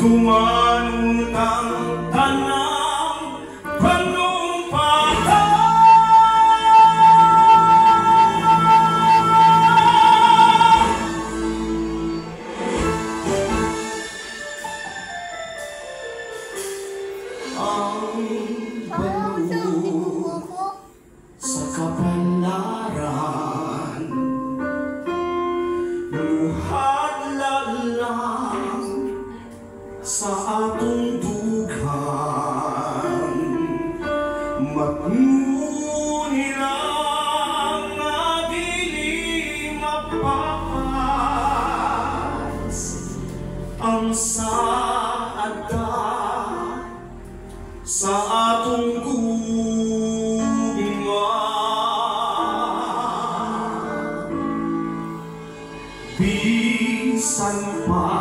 tumanuntang tanang panumpatan. Ang pagod sa kapalaran, luhad-lalang sa atong dughan, magmunilang na dili mapapas ang saada sa atong gugma. Bisan pa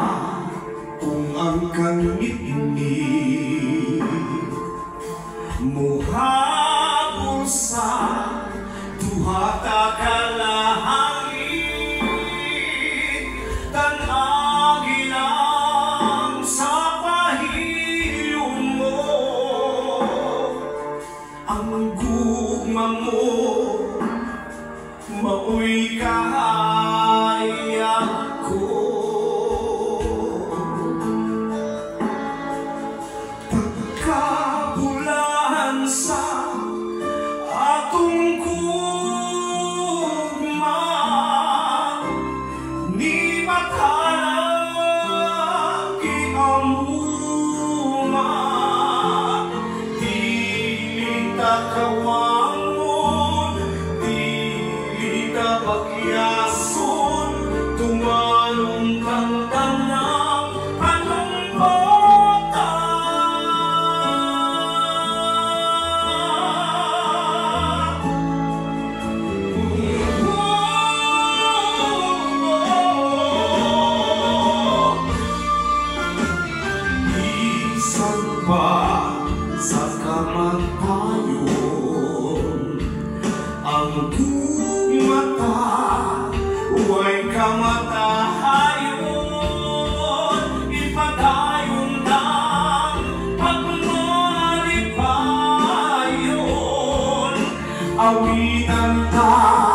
kung ang kangit-ngit muhabol sa duha ka kalahangit, tan-agi lang sa pahilom mo ang gugma mo, maoy kahaya ko. Pagkabulahan sa atong gugma, ni matalagi ang huma, dili takawangon, dili tabagyason, tumanong kang tanang panumpatan. Bisan pa sa kamatayon, ang gugmata huwag kamatahayon, ipadayon ng pagmalipayon, awitan ta